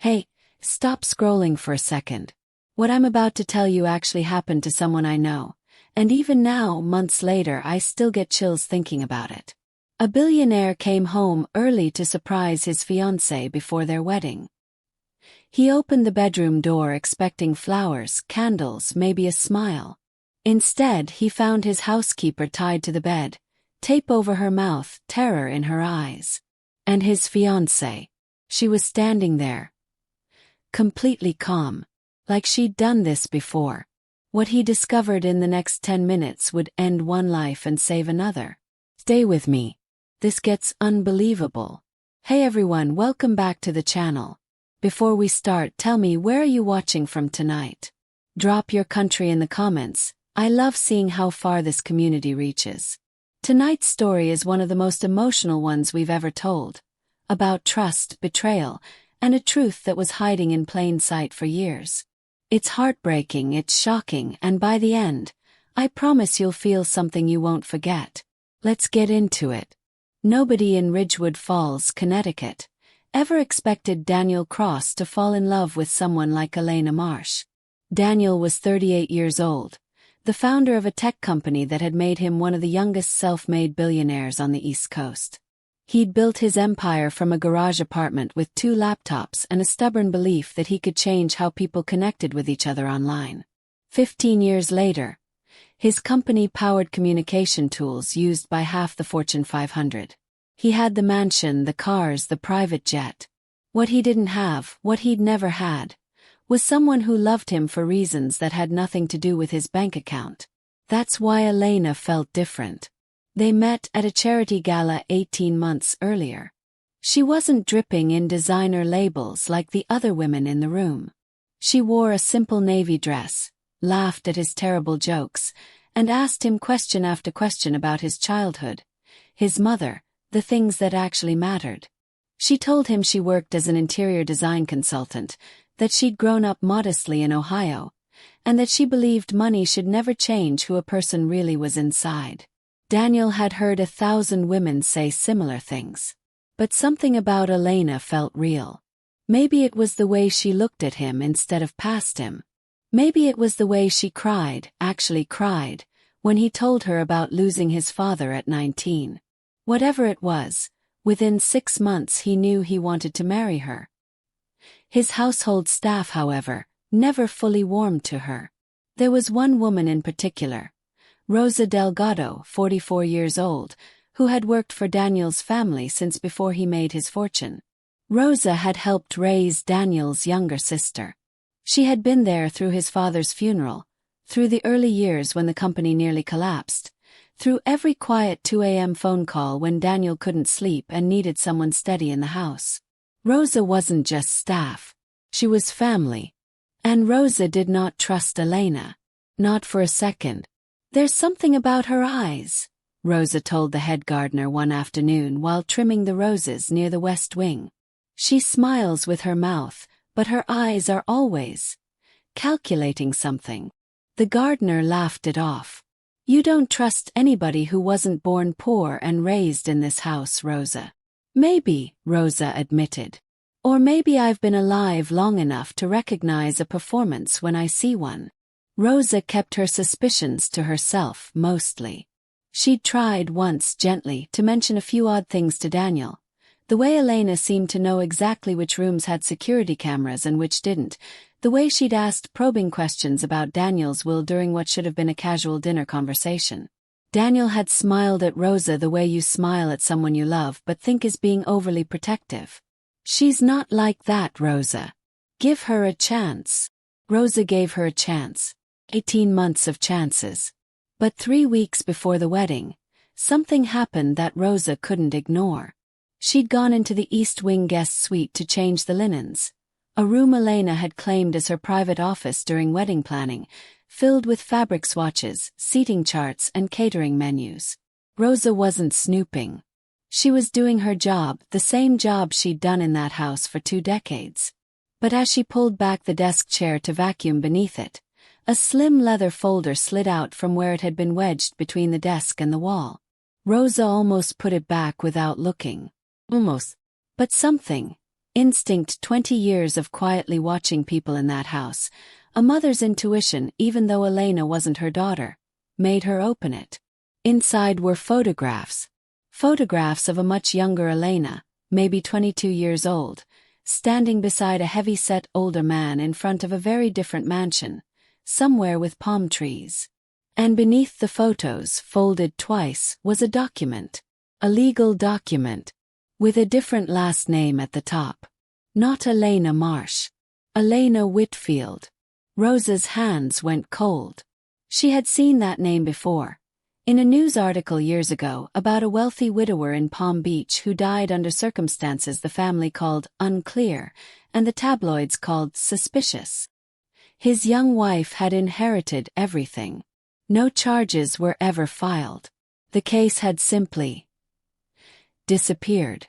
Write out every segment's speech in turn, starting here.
Hey, stop scrolling for a second. What I'm about to tell you actually happened to someone I know, and even now, months later, I still get chills thinking about it. A billionaire came home early to surprise his fiancée before their wedding. He opened the bedroom door expecting flowers, candles, maybe a smile. Instead, he found his housekeeper tied to the bed, tape over her mouth, terror in her eyes. And his fiancée. She was standing there, completely calm, like she'd done this before. What he discovered in the next 10 minutes would end one life and save another. Stay with me. This gets unbelievable. Hey everyone, welcome back to the channel. Before we start, tell me, where are you watching from tonight? Drop your country in the comments. I love seeing how far this community reaches. Tonight's story is one of the most emotional ones we've ever told. About trust, betrayal, and a truth that was hiding in plain sight for years. It's heartbreaking, it's shocking, and by the end, I promise you'll feel something you won't forget. Let's get into it. Nobody in Ridgewood Falls, Connecticut, ever expected Daniel Cross to fall in love with someone like Elena Marsh. Daniel was 38 years old, the founder of a tech company that had made him one of the youngest self-made billionaires on the East Coast. He'd built his empire from a garage apartment with 2 laptops and a stubborn belief that he could change how people connected with each other online. 15 years later, his company powered communication tools used by half the Fortune 500. He had the mansion, the cars, the private jet. What he didn't have, what he'd never had, was someone who loved him for reasons that had nothing to do with his bank account. That's why Elena felt different. They met at a charity gala 18 months earlier. She wasn't dripping in designer labels like the other women in the room. She wore a simple navy dress, laughed at his terrible jokes, and asked him question after question about his childhood, his mother, the things that actually mattered. She told him she worked as an interior design consultant, that she'd grown up modestly in Ohio, and that she believed money should never change who a person really was inside. Daniel had heard 1,000 women say similar things. But something about Elena felt real. Maybe it was the way she looked at him instead of past him. Maybe it was the way she cried, actually cried, when he told her about losing his father at 19. Whatever it was, within 6 months he knew he wanted to marry her. His household staff, however, never fully warmed to her. There was one woman in particular, Rosa Delgado, 44 years old, who had worked for Daniel's family since before he made his fortune. Rosa had helped raise Daniel's younger sister. She had been there through his father's funeral, through the early years when the company nearly collapsed, through every quiet 2 a.m. phone call when Daniel couldn't sleep and needed someone steady in the house. Rosa wasn't just staff. She was family. And Rosa did not trust Elena. Not for a second. "There's something about her eyes," Rosa told the head gardener one afternoon while trimming the roses near the west wing. "She smiles with her mouth, but her eyes are always calculating something." The gardener laughed it off. "You don't trust anybody who wasn't born poor and raised in this house, Rosa." "Maybe," Rosa admitted. "Or maybe I've been alive long enough to recognize a performance when I see one." Rosa kept her suspicions to herself, mostly. She'd tried once, gently, to mention a few odd things to Daniel. The way Elena seemed to know exactly which rooms had security cameras and which didn't. The way she'd asked probing questions about Daniel's will during what should have been a casual dinner conversation. Daniel had smiled at Rosa the way you smile at someone you love but think is being overly protective. "She's not like that, Rosa. Give her a chance." Rosa gave her a chance. 18 months of chances. But 3 weeks before the wedding, something happened that Rosa couldn't ignore. She'd gone into the East Wing guest suite to change the linens, a room Elena had claimed as her private office during wedding planning, filled with fabric swatches, seating charts, and catering menus. Rosa wasn't snooping. She was doing her job, the same job she'd done in that house for 2 decades. But as she pulled back the desk chair to vacuum beneath it, a slim leather folder slid out from where it had been wedged between the desk and the wall. Rosa almost put it back without looking. Almost. But something, Instinct, 20 years of quietly watching people in that house. A mother's intuition, even though Elena wasn't her daughter, made her open it. Inside were photographs. Photographs of a much younger Elena, maybe 22 years old, standing beside a heavy-set older man in front of a very different mansion, somewhere with palm trees. And beneath the photos, folded twice, was a document. A legal document. With a different last name at the top. Not Elena Marsh. Elena Whitfield. Rosa's hands went cold. She had seen that name before. In a news article years ago about a wealthy widower in Palm Beach who died under circumstances the family called unclear, and the tabloids called suspicious. His young wife had inherited everything. No charges were ever filed. The case had simply disappeared.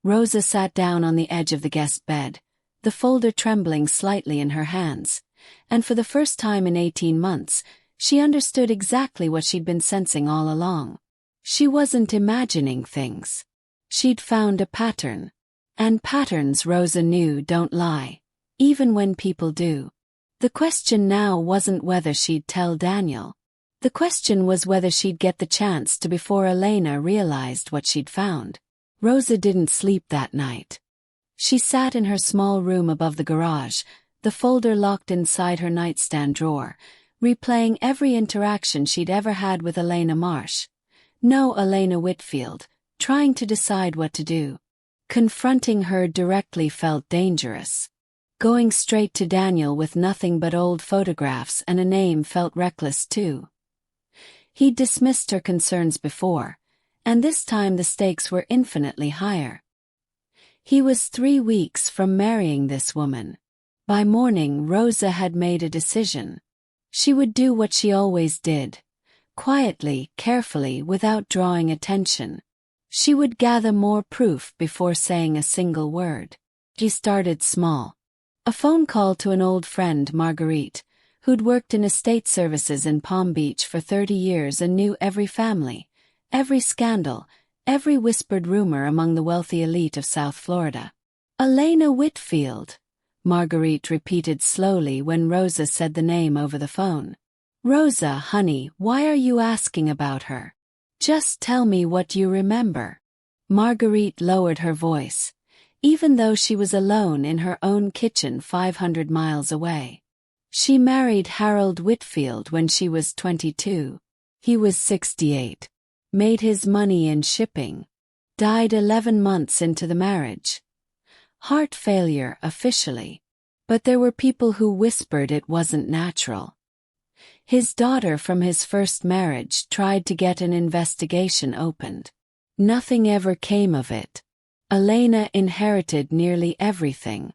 Rosa sat down on the edge of the guest bed, the folder trembling slightly in her hands, and for the first time in 18 months, she understood exactly what she'd been sensing all along. She wasn't imagining things. She'd found a pattern. And patterns, Rosa knew, don't lie, even when people do. The question now wasn't whether she'd tell Daniel. The question was whether she'd get the chance to before Elena realized what she'd found. Rosa didn't sleep that night. She sat in her small room above the garage, the folder locked inside her nightstand drawer, replaying every interaction she'd ever had with Elena Marsh. No, Elena Whitfield, trying to decide what to do. Confronting her directly felt dangerous. Going straight to Daniel with nothing but old photographs and a name felt reckless too. He'd dismissed her concerns before, and this time the stakes were infinitely higher. He was 3 weeks from marrying this woman. By morning, Rosa had made a decision. She would do what she always did. Quietly, carefully, without drawing attention. She would gather more proof before saying a single word. She started small. A phone call to an old friend, Marguerite, who'd worked in estate services in Palm Beach for 30 years and knew every family, every scandal, every whispered rumor among the wealthy elite of South Florida. Elena Whitfield, Marguerite repeated slowly when Rosa said the name over the phone. Rosa, honey, why are you asking about her? Just tell me what you remember. Marguerite lowered her voice, even though she was alone in her own kitchen 500 miles away. She married Harold Whitfield when she was 22. He was 68. Made his money in shipping. Died 11 months into the marriage. Heart failure officially. But there were people who whispered it wasn't natural. His daughter from his first marriage tried to get an investigation opened. Nothing ever came of it. Elena inherited nearly everything.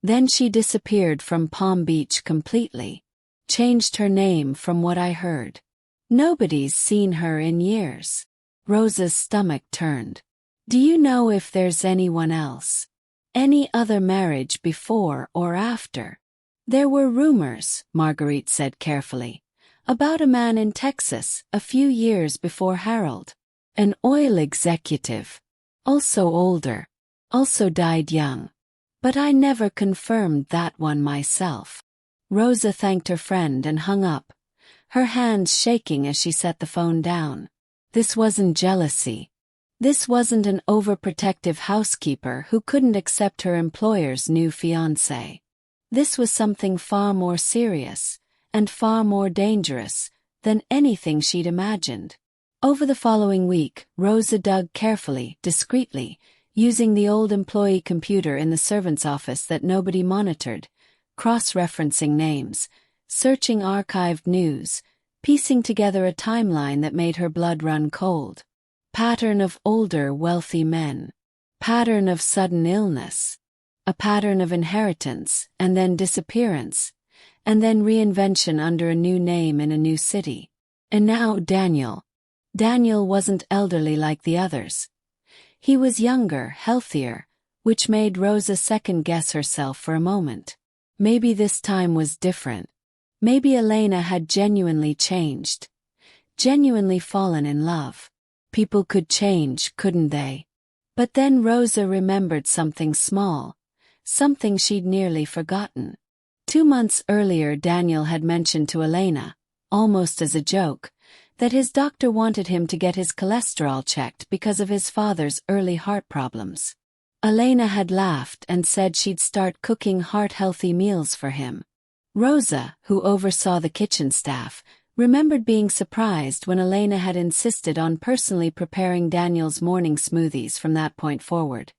Then she disappeared from Palm Beach completely. Changed her name from what I heard. Nobody's seen her in years. Rosa's stomach turned. Do you know if there's anyone else? Any other marriage before or after? There were rumors, Marguerite said carefully, about a man in Texas a few years before Harold. An oil executive. Also older. Also died young. But I never confirmed that one myself. Rosa thanked her friend and hung up, her hands shaking as she set the phone down. This wasn't jealousy. This wasn't an overprotective housekeeper who couldn't accept her employer's new fiancé. This was something far more serious, and far more dangerous, than anything she'd imagined. Over the following week, Rosa dug carefully, discreetly, using the old employee computer in the servants' office that nobody monitored, cross-referencing names, searching archived news, piecing together a timeline that made her blood run cold. Pattern of older, wealthy men. Pattern of sudden illness. A pattern of inheritance, and then disappearance, and then reinvention under a new name in a new city. And now Daniel. Daniel wasn't elderly like the others. He was younger, healthier, which made Rosa second-guess herself for a moment. Maybe this time was different. Maybe Elena had genuinely changed. Genuinely fallen in love. People could change, couldn't they? But then Rosa remembered something small. something she'd nearly forgotten. 2 months earlier, Daniel had mentioned to Elena, almost as a joke, that his doctor wanted him to get his cholesterol checked because of his father's early heart problems. Elena had laughed and said she'd start cooking heart-healthy meals for him. Rosa, who oversaw the kitchen staff, remembered being surprised when Elena had insisted on personally preparing Daniel's morning smoothies from that point forward.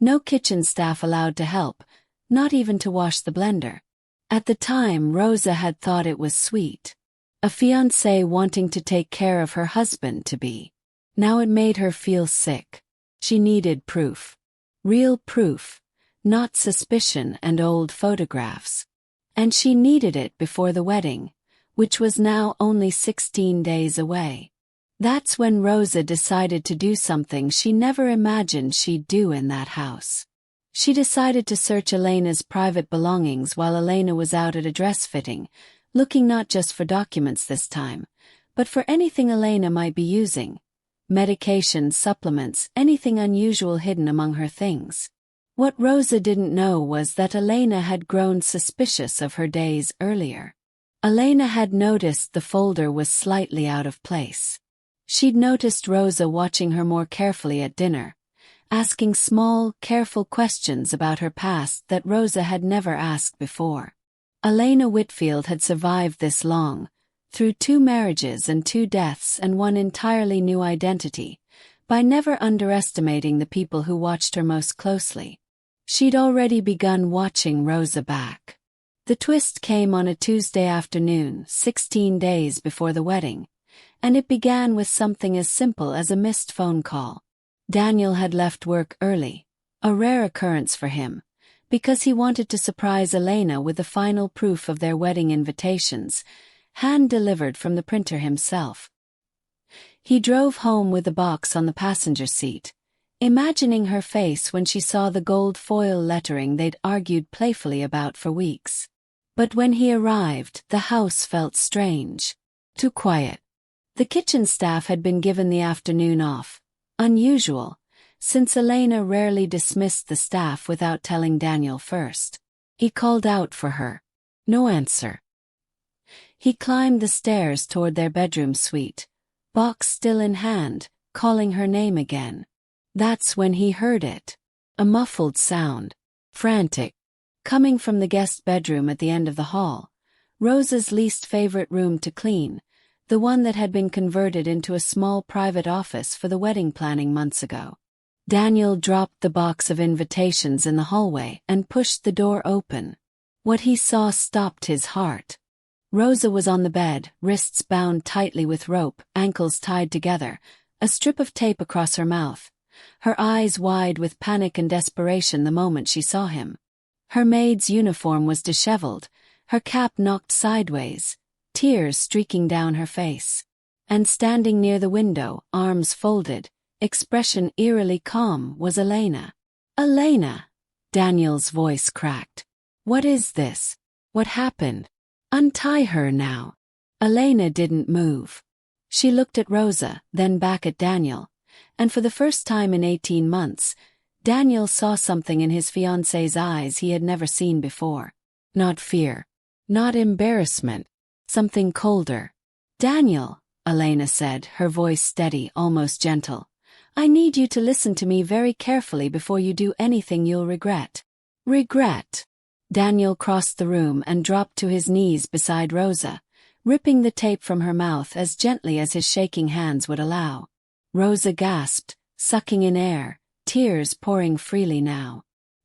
No kitchen staff allowed to help, not even to wash the blender. At the time, Rosa had thought it was sweet. A fiancée wanting to take care of her husband-to-be. Now it made her feel sick. She needed proof. Real proof, not suspicion and old photographs. And she needed it before the wedding, which was now only 16 days away. That's when Rosa decided to do something she never imagined she'd do in that house. She decided to search Elena's private belongings while Elena was out at a dress fitting, looking not just for documents this time, but for anything Elena might be using. Medication, supplements, anything unusual hidden among her things. What Rosa didn't know was that Elena had grown suspicious of her days earlier. Elena had noticed the folder was slightly out of place. She'd noticed Rosa watching her more carefully at dinner, asking small, careful questions about her past that Rosa had never asked before. Elena Whitfield had survived this long, through 2 marriages and 2 deaths and one entirely new identity, by never underestimating the people who watched her most closely. She'd already begun watching Rosa back. The twist came on a Tuesday afternoon, 16 days before the wedding, and it began with something as simple as a missed phone call. Daniel had left work early, a rare occurrence for him, because he wanted to surprise Elena with the final proof of their wedding invitations, hand-delivered from the printer himself. He drove home with the box on the passenger seat, imagining her face when she saw the gold foil lettering they'd argued playfully about for weeks. But when he arrived, the house felt strange. Too quiet. The kitchen staff had been given the afternoon off. Unusual, since Elena rarely dismissed the staff without telling Daniel first. He called out for her. No answer. He climbed the stairs toward their bedroom suite, box still in hand, calling her name again. That's when he heard it. A muffled sound. Frantic. Coming from the guest bedroom at the end of the hall. Rosa's least favorite room to clean, the one that had been converted into a small private office for the wedding planning months ago. Daniel dropped the box of invitations in the hallway and pushed the door open. What he saw stopped his heart. Rosa was on the bed, wrists bound tightly with rope, ankles tied together, a strip of tape across her mouth, her eyes wide with panic and desperation the moment she saw him. Her maid's uniform was disheveled, her cap knocked sideways, tears streaking down her face. And standing near the window, arms folded, expression eerily calm, was Elena. Elena! Daniel's voice cracked. What is this? What happened? Untie her now. Elena didn't move. She looked at Rosa, then back at Daniel, and for the first time in 18 months, Daniel saw something in his fiancée's eyes he had never seen before. Not fear. Not embarrassment. Something colder. Daniel, Elena said, her voice steady, almost gentle. I need you to listen to me very carefully before you do anything you'll regret. Regret? Daniel crossed the room and dropped to his knees beside Rosa, ripping the tape from her mouth as gently as his shaking hands would allow. Rosa gasped, sucking in air, tears pouring freely now.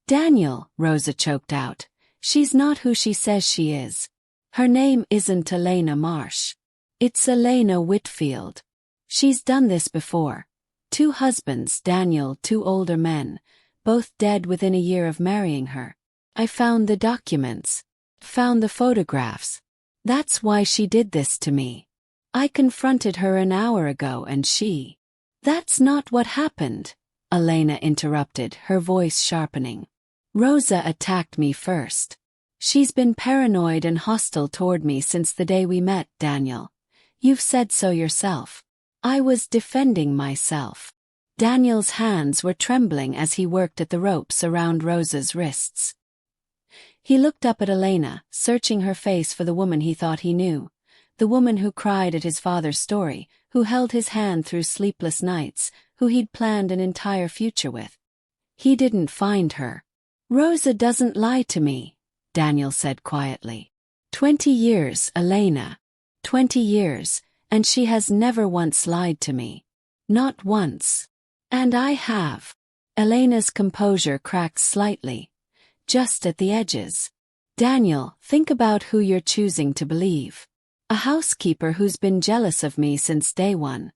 Daniel, Rosa choked out. She's not who she says she is. Her name isn't Elena Marsh. It's Elena Whitfield. She's done this before. 2 husbands, Daniel, 2 older men, both dead within a year of marrying her. I found the documents. Found the photographs. That's why she did this to me. I confronted her an hour ago and she... That's not what happened, Elena interrupted, her voice sharpening. Rosa attacked me first. She's been paranoid and hostile toward me since the day we met, Daniel. You've said so yourself. I was defending myself. Daniel's hands were trembling as he worked at the ropes around Rosa's wrists. He looked up at Elena, searching her face for the woman he thought he knew. The woman who cried at his father's story, who held his hand through sleepless nights, who he'd planned an entire future with. He didn't find her. "Rosa doesn't lie to me," Daniel said quietly. 20 years, Elena. 20 years, and she has never once lied to me. Not once. And I have. Elena's composure cracked slightly, just at the edges. "Daniel, think about who you're choosing to believe. A housekeeper who's been jealous of me since day one,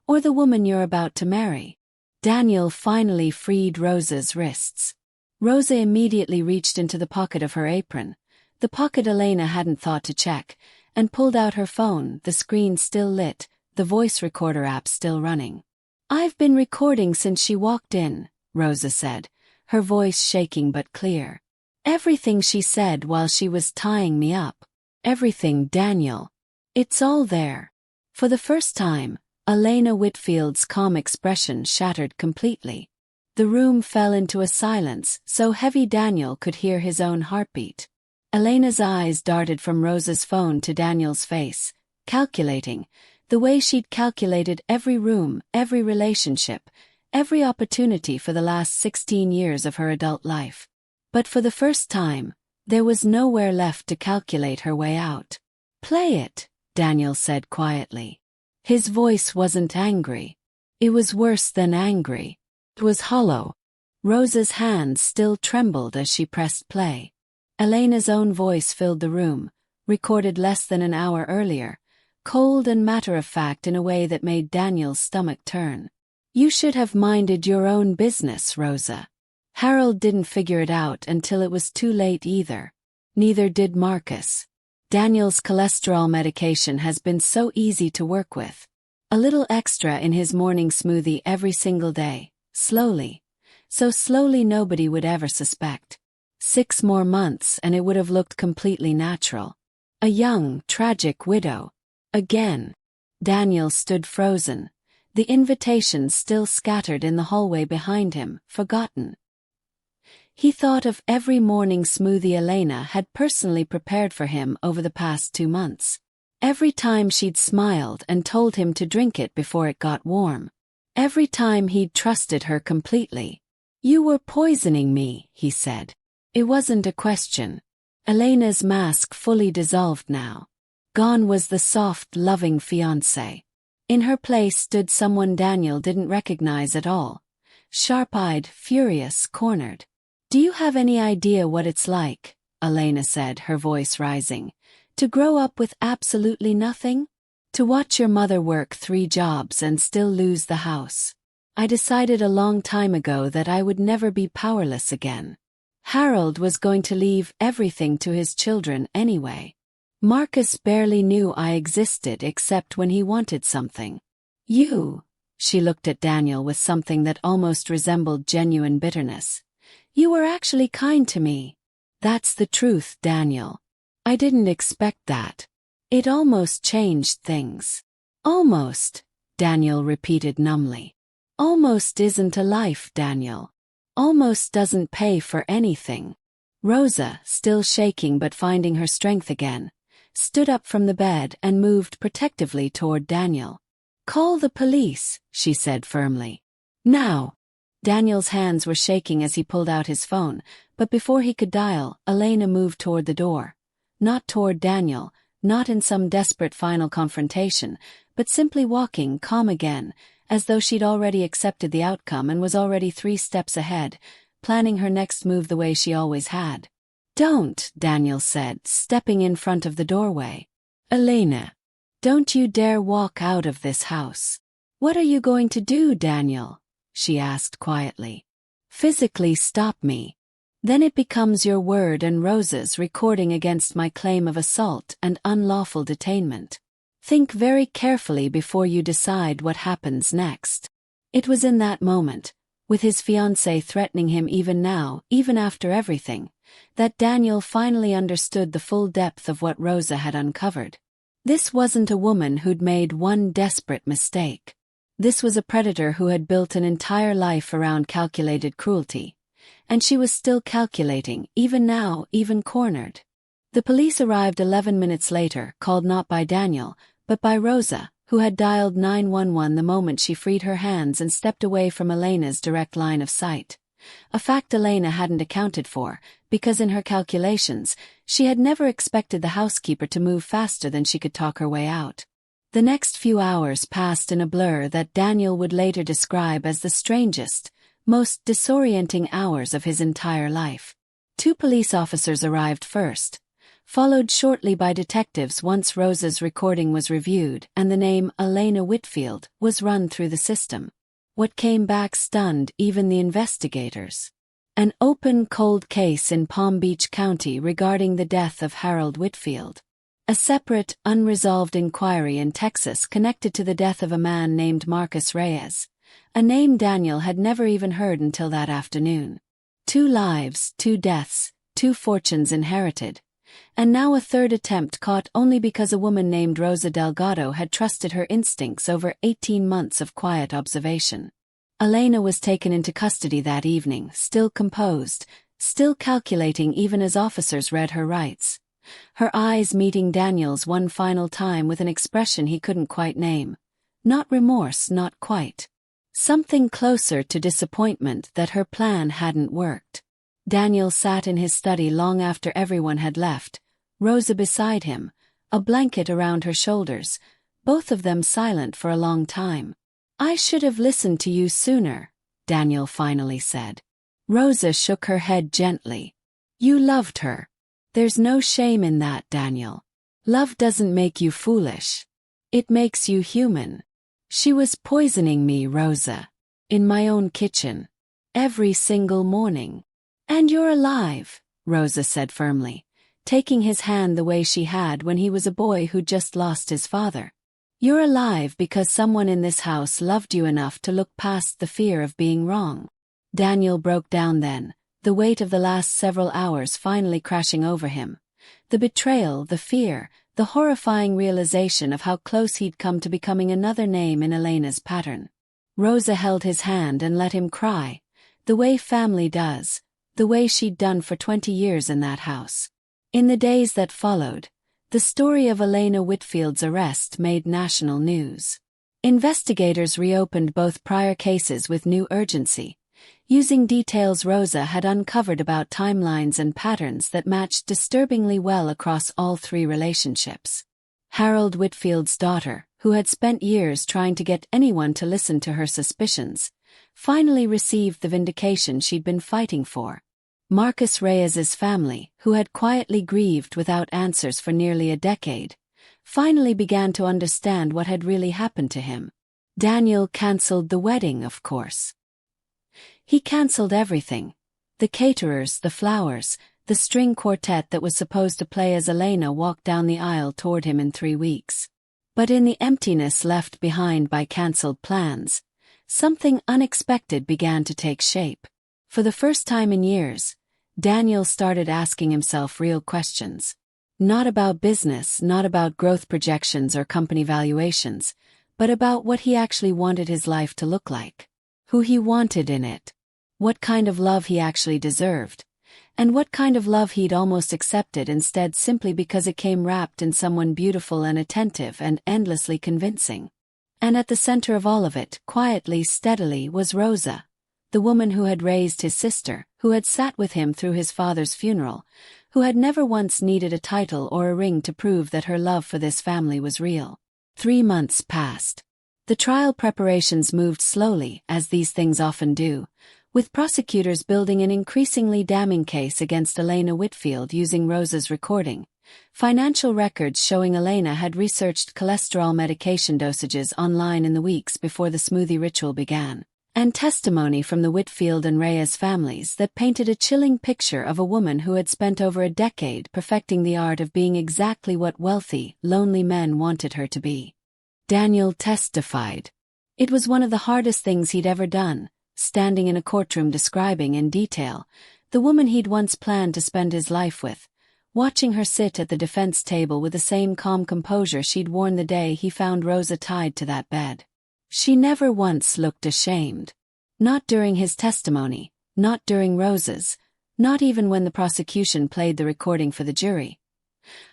or the woman you're about to marry." Daniel finally freed Rosa's wrists. Rosa immediately reached into the pocket of her apron, the pocket Elena hadn't thought to check, and pulled out her phone, the screen still lit, the voice recorder app still running. "I've been recording since she walked in," Rosa said, her voice shaking but clear. "Everything she said while she was tying me up. Everything, Daniel. It's all there." For the first time, Elena Whitfield's calm expression shattered completely. The room fell into a silence so heavy Daniel could hear his own heartbeat. Elena's eyes darted from Rosa's phone to Daniel's face, calculating, the way she'd calculated every room, every relationship, every opportunity for the last 16 years of her adult life. But for the first time, there was nowhere left to calculate her way out. "Play it," Daniel said quietly. His voice wasn't angry. It was worse than angry. It was hollow. Rosa's hands still trembled as she pressed play. Elena's own voice filled the room, recorded less than an hour earlier, cold and matter-of-fact in a way that made Daniel's stomach turn. "You should have minded your own business, Rosa." Harold didn't figure it out until it was too late either. Neither did Marcus. Daniel's cholesterol medication has been so easy to work with. A little extra in his morning smoothie every single day, slowly. So slowly nobody would ever suspect. 6 more months and it would have looked completely natural. A young, tragic widow. Again. Daniel stood frozen, the invitations still scattered in the hallway behind him, forgotten. He thought of every morning smoothie Elena had personally prepared for him over the past 2 months. Every time she'd smiled and told him to drink it before it got warm. Every time he'd trusted her completely. "You were poisoning me," he said. It wasn't a question. Elena's mask fully dissolved now. Gone was the soft, loving fiancé. In her place stood someone Daniel didn't recognize at all. Sharp-eyed, furious, cornered. "Do you have any idea what it's like," Elena said, her voice rising, "to grow up with absolutely nothing? To watch your mother work 3 jobs and still lose the house. I decided a long time ago that I would never be powerless again. Harold was going to leave everything to his children anyway. Marcus barely knew I existed except when he wanted something. You," she looked at Daniel with something that almost resembled genuine bitterness. "You were actually kind to me. That's the truth, Daniel. I didn't expect that. It almost changed things." "Almost," Daniel repeated numbly. "Almost isn't a life, Daniel. Almost doesn't pay for anything." Rosa, still shaking but finding her strength again, stood up from the bed and moved protectively toward Daniel. "Call the police," she said firmly. "Now." Daniel's hands were shaking as he pulled out his phone, but before he could dial, Elena moved toward the door. Not toward Daniel, not in some desperate final confrontation, but simply walking, calm again, as though she'd already accepted the outcome and was already 3 steps ahead, planning her next move the way she always had. "Don't," Daniel said, stepping in front of the doorway. "Elena, don't you dare walk out of this house." "What are you going to do, Daniel?" she asked quietly. "Physically stop me. Then it becomes your word and Rosa's recording against my claim of assault and unlawful detainment. Think very carefully before you decide what happens next." It was in that moment, with his fiancée threatening him even now, even after everything, that Daniel finally understood the full depth of what Rosa had uncovered. This wasn't a woman who'd made one desperate mistake. This was a predator who had built an entire life around calculated cruelty. and she was still calculating, even now, even cornered. The police arrived 11 minutes later, called not by Daniel, but by Rosa, who had dialed 911 the moment she freed her hands and stepped away from Elena's direct line of sight. A fact Elena hadn't accounted for, because in her calculations, she had never expected the housekeeper to move faster than she could talk her way out. The next few hours passed in a blur that Daniel would later describe as the strangest, most disorienting hours of his entire life. 2 police officers arrived first, followed shortly by detectives once Rosa's recording was reviewed and the name Elena Whitfield was run through the system. What came back stunned even the investigators. An open cold case in Palm Beach County regarding the death of Harold Whitfield. A separate, unresolved inquiry in Texas connected to the death of a man named Marcus Reyes, a name Daniel had never even heard until that afternoon. 2 lives, 2 deaths, 2 fortunes inherited. And now a third attempt caught only because a woman named Rosa Delgado had trusted her instincts over 18 months of quiet observation. Elena was taken into custody that evening, still composed, still calculating even as officers read her rights. Her eyes meeting Daniel's one final time with an expression he couldn't quite name. Not remorse, not quite. Something closer to disappointment that her plan hadn't worked. Daniel sat in his study long after everyone had left, Rosa beside him, a blanket around her shoulders, both of them silent for a long time. "I should have listened to you sooner," Daniel finally said. Rosa shook her head gently. "You loved her. There's no shame in that, Daniel. Love doesn't make you foolish. It makes you human. She was poisoning me, Rosa. In my own kitchen. Every single morning. And you're alive," Rosa said firmly, taking his hand the way she had when he was a boy who'd just lost his father. "You're alive because someone in this house loved you enough to look past the fear of being wrong." Daniel broke down then, the weight of the last several hours finally crashing over him. The betrayal, the fear, the horrifying realization of how close he'd come to becoming another name in Elena's pattern. Rosa held his hand and let him cry, the way family does, the way she'd done for 20 years in that house. In the days that followed, the story of Elena Whitfield's arrest made national news. Investigators reopened both prior cases with new urgency, using details Rosa had uncovered about timelines and patterns that matched disturbingly well across all 3 relationships. Harold Whitfield's daughter, who had spent years trying to get anyone to listen to her suspicions, finally received the vindication she'd been fighting for. Marcus Reyes's family, who had quietly grieved without answers for nearly a decade, finally began to understand what had really happened to him. Daniel cancelled the wedding, of course. He cancelled everything. The caterers, the flowers, the string quartet that was supposed to play as Elena walked down the aisle toward him in 3 weeks. But in the emptiness left behind by cancelled plans, something unexpected began to take shape. For the first time in years, Daniel started asking himself real questions. Not about business, not about growth projections or company valuations, but about what he actually wanted his life to look like. Who he wanted in it. What kind of love he actually deserved. And what kind of love he'd almost accepted instead simply because it came wrapped in someone beautiful and attentive and endlessly convincing. And at the center of all of it, quietly, steadily, was Rosa. The woman who had raised his sister, who had sat with him through his father's funeral, who had never once needed a title or a ring to prove that her love for this family was real. 3 months passed. The trial preparations moved slowly, as these things often do, with prosecutors building an increasingly damning case against Elena Whitfield using Rosa's recording, financial records showing Elena had researched cholesterol medication dosages online in the weeks before the smoothie ritual began, and testimony from the Whitfield and Reyes families that painted a chilling picture of a woman who had spent over a decade perfecting the art of being exactly what wealthy, lonely men wanted her to be. Daniel testified. It was one of the hardest things he'd ever done, standing in a courtroom describing in detail the woman he'd once planned to spend his life with, watching her sit at the defense table with the same calm composure she'd worn the day he found Rosa tied to that bed. She never once looked ashamed. Not during his testimony, Not during Rose's, not even when the prosecution played the recording for the jury.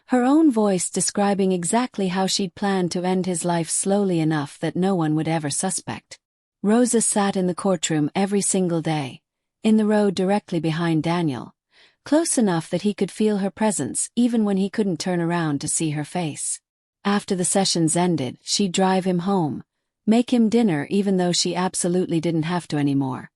Her own voice describing exactly how she'd planned to end his life slowly enough that no one would ever suspect. Rosa sat in the courtroom every single day, in the row directly behind Daniel, close enough that he could feel her presence even when he couldn't turn around to see her face. After the sessions ended, she'd drive him home, make him dinner even though she absolutely didn't have to anymore,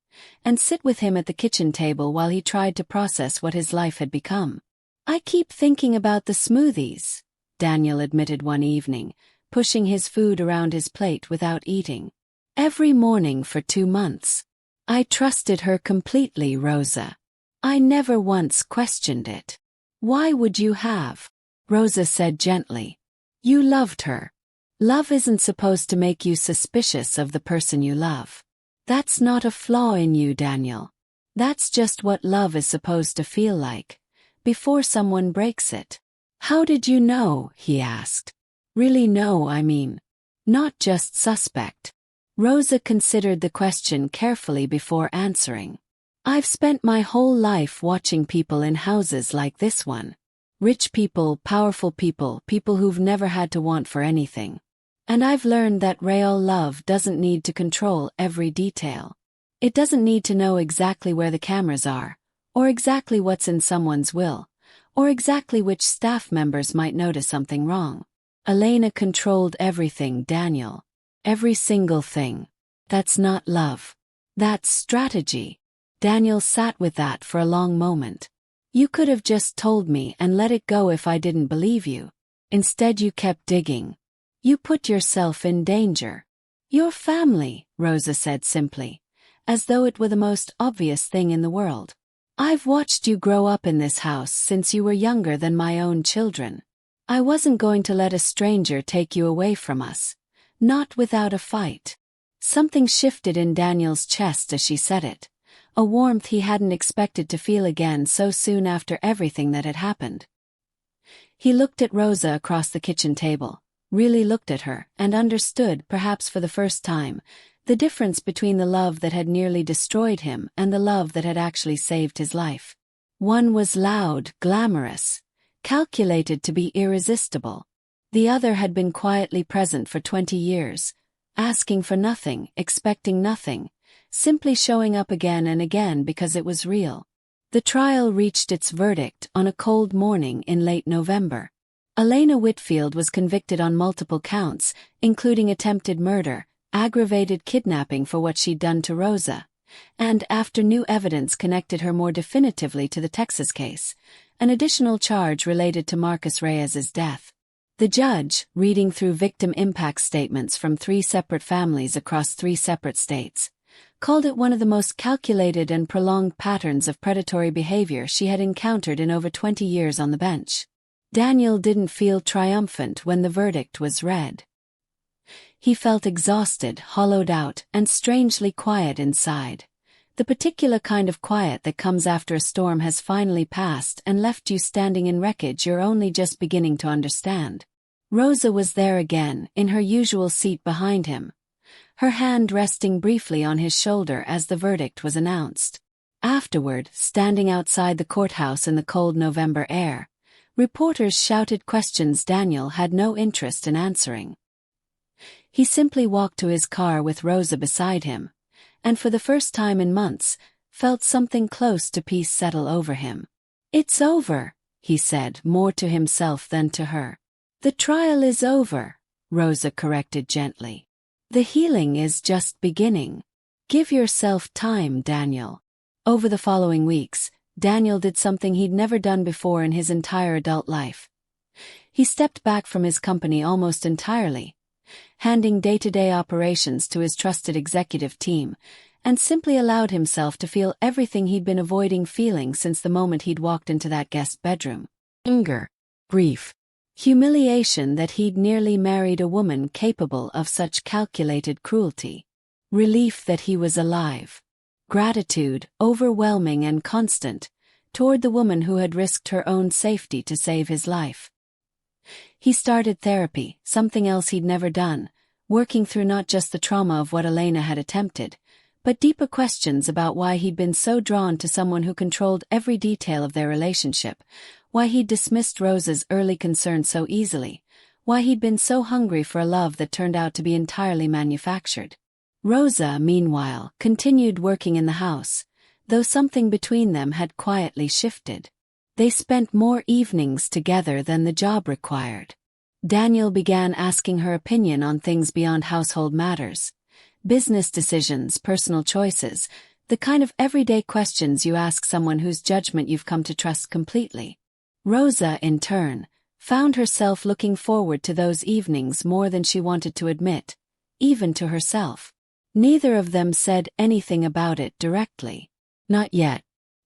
and sit with him at the kitchen table while he tried to process what his life had become. "I keep thinking about the smoothies," Daniel admitted one evening, pushing his food around his plate without eating. "Every morning for 2 months. I trusted her completely, Rosa. I never once questioned it." "Why would you have?" Rosa said gently. "You loved her. Love isn't supposed to make you suspicious of the person you love. That's not a flaw in you, Daniel. That's just what love is supposed to feel like, before someone breaks it." "How did you know?" he asked. "Really know, I mean. Not just suspect." Rosa considered the question carefully before answering. "I've spent my whole life watching people in houses like this one. Rich people, powerful people, people who've never had to want for anything. And I've learned that real love doesn't need to control every detail. It doesn't need to know exactly where the cameras are, or exactly what's in someone's will, or exactly which staff members might notice something wrong. Elena controlled everything, Daniel. Every single thing. That's not love. That's strategy." Daniel sat with that for a long moment. "You could have just told me and let it go if I didn't believe you. Instead you kept digging. You put yourself in danger." "Your family," Rosa said simply, as though it were the most obvious thing in the world. "I've watched you grow up in this house since you were younger than my own children. I wasn't going to let a stranger take you away from us. Not without a fight." Something shifted in Daniel's chest as she said it, a warmth he hadn't expected to feel again so soon after everything that had happened. He looked at Rosa across the kitchen table, really looked at her, and understood, perhaps for the first time, the difference between the love that had nearly destroyed him and the love that had actually saved his life. One was loud, glamorous, calculated to be irresistible. The other had been quietly present for 20 years, asking for nothing, expecting nothing, simply showing up again and again because it was real. The trial reached its verdict on a cold morning in late November. Elena Whitfield was convicted on multiple counts, including attempted murder, aggravated kidnapping for what she'd done to Rosa, and, after new evidence connected her more definitively to the Texas case, an additional charge related to Marcus Reyes's death. The judge, reading through victim impact statements from 3 separate families across 3 separate states, called it one of the most calculated and prolonged patterns of predatory behavior she had encountered in over 20 years on the bench. Daniel didn't feel triumphant when the verdict was read. He felt exhausted, hollowed out, and strangely quiet inside. The particular kind of quiet that comes after a storm has finally passed and left you standing in wreckage you're only just beginning to understand. Rosa was there again, in her usual seat behind him, her hand resting briefly on his shoulder as the verdict was announced. Afterward, standing outside the courthouse in the cold November air, reporters shouted questions Daniel had no interest in answering. He simply walked to his car with Rosa beside him, and for the first time in months, felt something close to peace settle over him. "It's over," he said, more to himself than to her. "The trial is over," Rosa corrected gently. "The healing is just beginning. Give yourself time, Daniel." Over the following weeks, Daniel did something he'd never done before in his entire adult life. He stepped back from his company almost entirely, handing day-to-day operations to his trusted executive team, and simply allowed himself to feel everything he'd been avoiding feeling since the moment he'd walked into that guest bedroom. Anger, grief, humiliation that he'd nearly married a woman capable of such calculated cruelty. Relief that he was alive. Gratitude, overwhelming and constant, toward the woman who had risked her own safety to save his life. He started therapy, something else he'd never done, working through not just the trauma of what Elena had attempted, but deeper questions about why he'd been so drawn to someone who controlled every detail of their relationship, why he'd dismissed Rosa's early concerns so easily, why he'd been so hungry for a love that turned out to be entirely manufactured. Rosa, meanwhile, continued working in the house, though something between them had quietly shifted. They spent more evenings together than the job required. Daniel began asking her opinion on things beyond household matters. Business decisions, personal choices, the kind of everyday questions you ask someone whose judgment you've come to trust completely. Rosa, in turn, found herself looking forward to those evenings more than she wanted to admit, even to herself. Neither of them said anything about it directly. Not yet.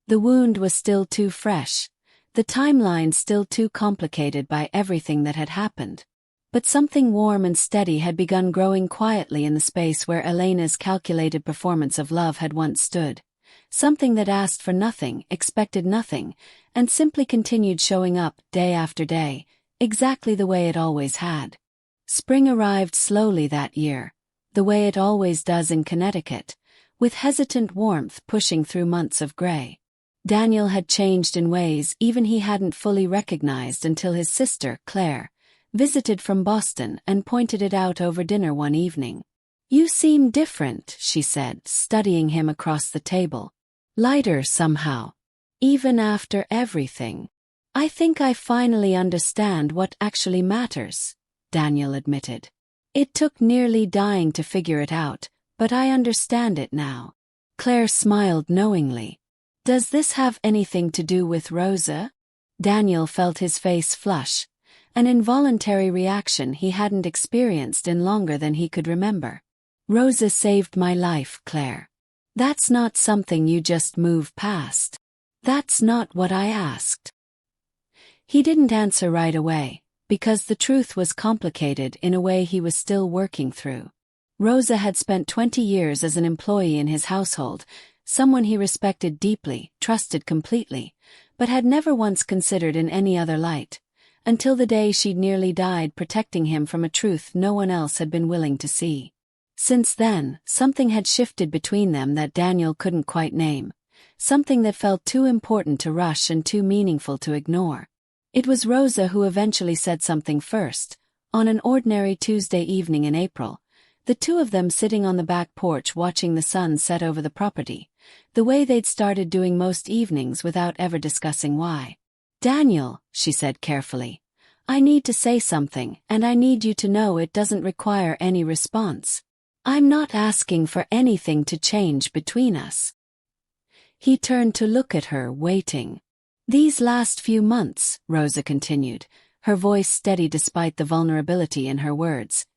The wound was still too fresh, the timeline still too complicated by everything that had happened. But something warm and steady had begun growing quietly in the space where Elena's calculated performance of love had once stood. Something that asked for nothing, expected nothing, and simply continued showing up day after day, exactly the way it always had. Spring arrived slowly that year, the way it always does in Connecticut, with hesitant warmth pushing through months of gray. Daniel had changed in ways even he hadn't fully recognized until his sister, Claire, visited from Boston and pointed it out over dinner one evening. "You seem different," she said, studying him across the table. "Lighter somehow. Even after everything. I think I finally understand what actually matters," Daniel admitted. "It took nearly dying to figure it out, but I understand it now." Claire smiled knowingly. "Does this have anything to do with Rosa?" Daniel felt his face flush, an involuntary reaction he hadn't experienced in longer than he could remember. "Rosa saved my life, Claire. That's not something you just move past. That's not what I asked." He didn't answer right away, because the truth was complicated in a way he was still working through. Rosa had spent 20 years as an employee in his household, someone he respected deeply, trusted completely, but had never once considered in any other light, until the day she'd nearly died protecting him from a truth no one else had been willing to see. Since then, something had shifted between them that Daniel couldn't quite name, something that felt too important to rush and too meaningful to ignore. It was Rosa who eventually said something first, on an ordinary Tuesday evening in April, the two of them sitting on the back porch watching the sun set over the property, the way they'd started doing most evenings without ever discussing why. "Daniel," she said carefully, "I need to say something, and I need you to know it doesn't require any response. I'm not asking for anything to change between us." He turned to look at her, waiting. "These last few months," Rosa continued, her voice steady despite the vulnerability in her words,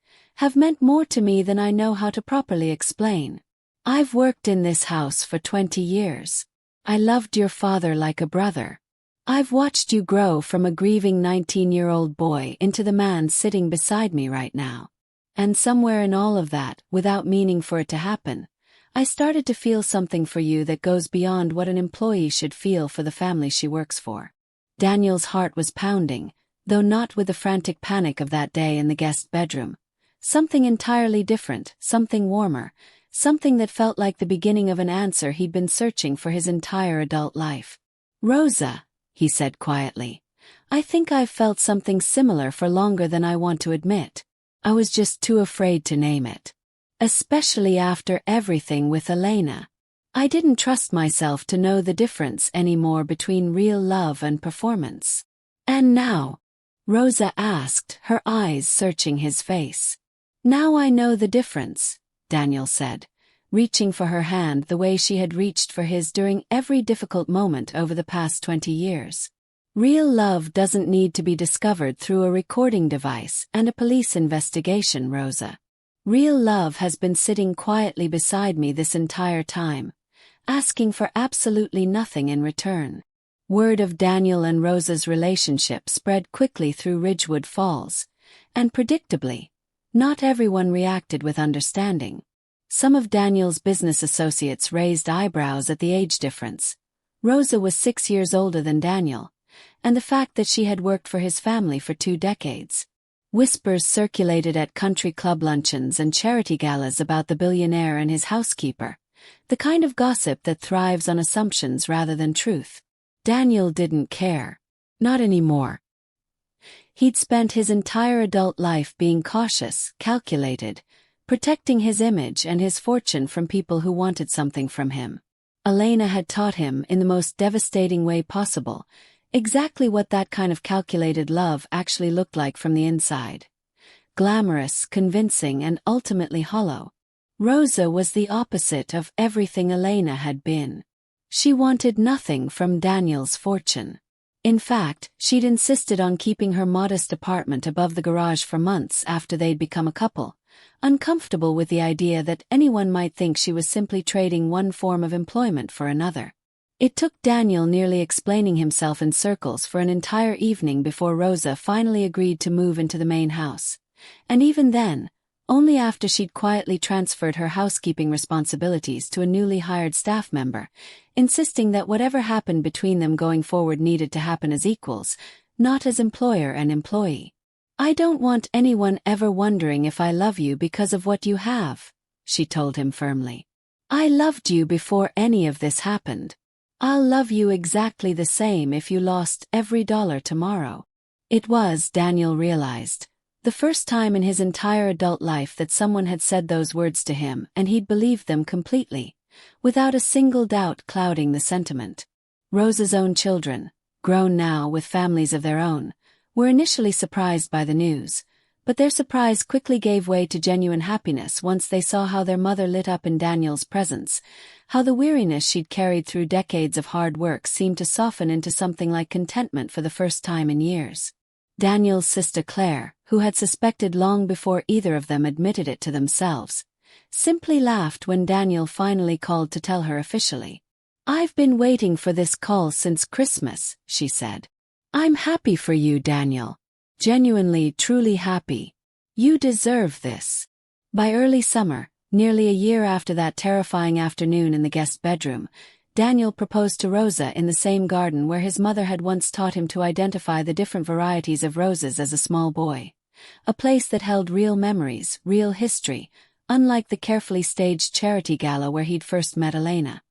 "have meant more to me than I know how to properly explain. I've worked in this house for 20 years. I loved your father like a brother. I've watched you grow from a grieving 19-year-old boy into the man sitting beside me right now. And somewhere in all of that, without meaning for it to happen, I started to feel something for you that goes beyond what an employee should feel for the family she works for." Daniel's heart was pounding, though not with the frantic panic of that day in the guest bedroom. Something entirely different, something warmer, something that felt like the beginning of an answer he'd been searching for his entire adult life. "Rosa," he said quietly, "I think I've felt something similar for longer than I want to admit. I was just too afraid to name it. Especially after everything with Elena. I didn't trust myself to know the difference anymore between real love and performance." "And now?" Rosa asked, her eyes searching his face. "Now I know the difference," Daniel said, reaching for her hand the way she had reached for his during every difficult moment over the past 20 years. "Real love doesn't need to be discovered through a recording device and a police investigation, Rosa. Real love has been sitting quietly beside me this entire time, asking for absolutely nothing in return." Word of Daniel and Rosa's relationship spread quickly through Ridgewood Falls, and predictably, not everyone reacted with understanding. Some of Daniel's business associates raised eyebrows at the age difference. Rosa was 6 years older than Daniel, and the fact that she had worked for his family for 2 decades. Whispers circulated at country club luncheons and charity galas about the billionaire and his housekeeper, The kind of gossip that thrives on assumptions rather than truth. Daniel didn't care. Not anymore. He'd spent his entire adult life being cautious, calculated, protecting his image and his fortune from people who wanted something from him. Elena had taught him, in the most devastating way possible, exactly what that kind of calculated love actually looked like from the inside. Glamorous, convincing, and ultimately hollow. Rosa was the opposite of everything Elena had been. She wanted nothing from Daniel's fortune. In fact, she'd insisted on keeping her modest apartment above the garage for months after they'd become a couple, uncomfortable with the idea that anyone might think she was simply trading one form of employment for another. It took Daniel nearly explaining himself in circles for an entire evening before Rosa finally agreed to move into the main house. And even then, only after she'd quietly transferred her housekeeping responsibilities to a newly hired staff member, insisting that whatever happened between them going forward needed to happen as equals, not as employer and employee. "I don't want anyone ever wondering if I love you because of what you have," she told him firmly. "I loved you before any of this happened. I'll love you exactly the same if you lost every dollar tomorrow." It was, Daniel realized, the first time in his entire adult life that someone had said those words to him and he'd believed them completely, without a single doubt clouding the sentiment. Rosa's own children, grown now with families of their own, were initially surprised by the news, but their surprise quickly gave way to genuine happiness once they saw how their mother lit up in Daniel's presence, how the weariness she'd carried through decades of hard work seemed to soften into something like contentment for the first time in years. Daniel's sister Claire, who had suspected long before either of them admitted it to themselves, simply laughed when Daniel finally called to tell her officially. "I've been waiting for this call since Christmas," she said. "I'm happy for you, Daniel. Genuinely, truly happy. You deserve this." By early summer, nearly a year after that terrifying afternoon in the guest bedroom, Daniel proposed to Rosa in the same garden where his mother had once taught him to identify the different varieties of roses as a small boy. A place that held real memories, real history, unlike the carefully staged charity gala where he'd first met Elena.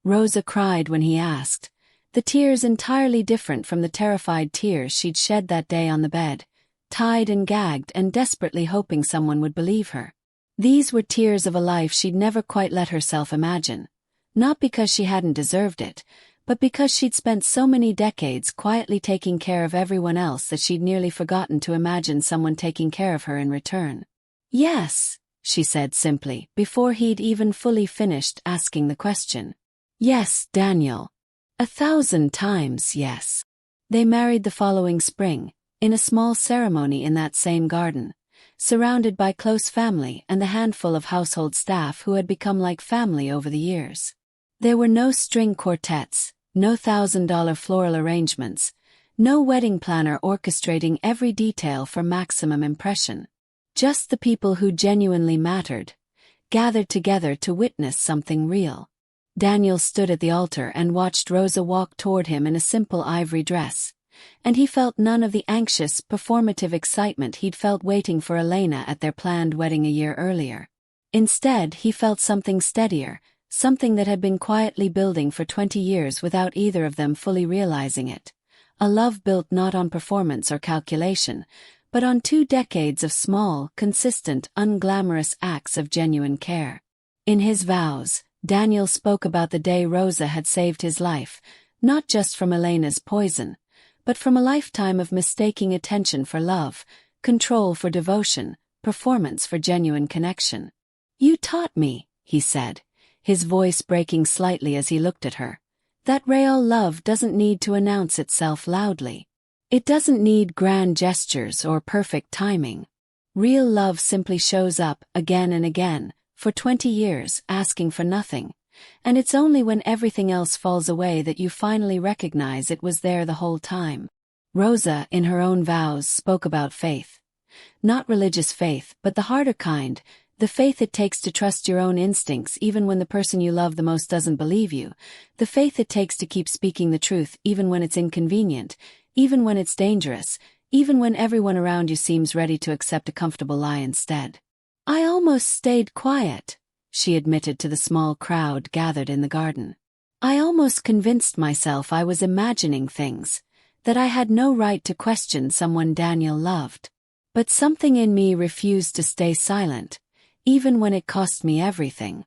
Rosa cried when he asked, the tears entirely different from the terrified tears she'd shed that day on the bed, tied and gagged and desperately hoping someone would believe her. These were tears of a life she'd never quite let herself imagine. Not because she hadn't deserved it, but because she'd spent so many decades quietly taking care of everyone else that she'd nearly forgotten to imagine someone taking care of her in return. "Yes," she said simply, before he'd even fully finished asking the question. "Yes, Daniel. 1,000 times yes." They married the following spring, in a small ceremony in that same garden, surrounded by close family and the handful of household staff who had become like family over the years. There were no string quartets, no $1,000 floral arrangements, no wedding planner orchestrating every detail for maximum impression. Just the people who genuinely mattered, gathered together to witness something real. Daniel stood at the altar and watched Rosa walk toward him in a simple ivory dress, and he felt none of the anxious, performative excitement he'd felt waiting for Elena at their planned wedding a year earlier. Instead, he felt something steadier, something that had been quietly building for 20 years without either of them fully realizing it. A love built not on performance or calculation, but on 2 decades of small, consistent, unglamorous acts of genuine care. In his vows, Daniel spoke about the day Rosa had saved his life, not just from Elena's poison, but from a lifetime of mistaking attention for love, control for devotion, performance for genuine connection. "You taught me," he said, his voice breaking slightly as he looked at her, "that real love doesn't need to announce itself loudly. It doesn't need grand gestures or perfect timing. Real love simply shows up, again and again, for 20 years, asking for nothing, and it's only when everything else falls away that you finally recognize it was there the whole time." Rosa, in her own vows, spoke about faith. Not religious faith, but the harder kind, the faith it takes to trust your own instincts even when the person you love the most doesn't believe you, the faith it takes to keep speaking the truth even when it's inconvenient, even when it's dangerous, even when everyone around you seems ready to accept a comfortable lie instead. "I almost stayed quiet," she admitted to the small crowd gathered in the garden. "I almost convinced myself I was imagining things, that I had no right to question someone Daniel loved. But something in me refused to stay silent, even when it cost me everything.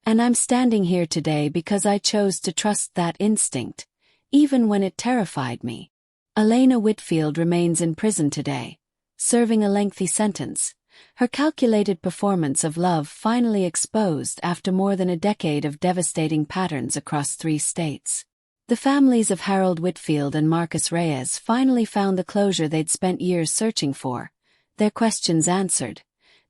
And I'm standing here today because I chose to trust that instinct, even when it terrified me." Elena Whitfield remains in prison today, serving a lengthy sentence, her calculated performance of love finally exposed after more than a decade of devastating patterns across 3 states. The families of Harold Whitfield and Marcus Reyes finally found the closure they'd spent years searching for, their questions answered,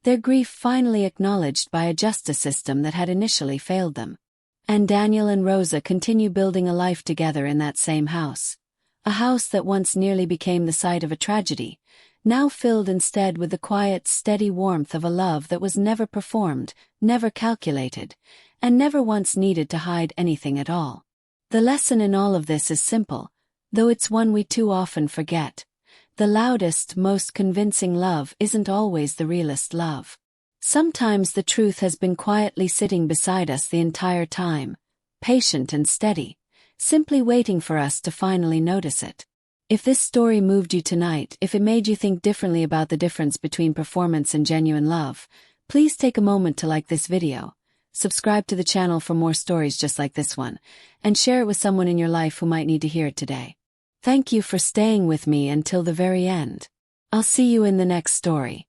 their grief finally acknowledged by a justice system that had initially failed them. And Daniel and Rosa continue building a life together in that same house. A house that once nearly became the site of a tragedy, now filled instead with the quiet, steady warmth of a love that was never performed, never calculated, and never once needed to hide anything at all. The lesson in all of this is simple, though it's one we too often forget. The loudest, most convincing love isn't always the realest love. Sometimes the truth has been quietly sitting beside us the entire time, patient and steady, simply waiting for us to finally notice it. If this story moved you tonight, if it made you think differently about the difference between performance and genuine love, please take a moment to like this video, subscribe to the channel for more stories just like this one, and share it with someone in your life who might need to hear it today. Thank you for staying with me until the very end. I'll see you in the next story.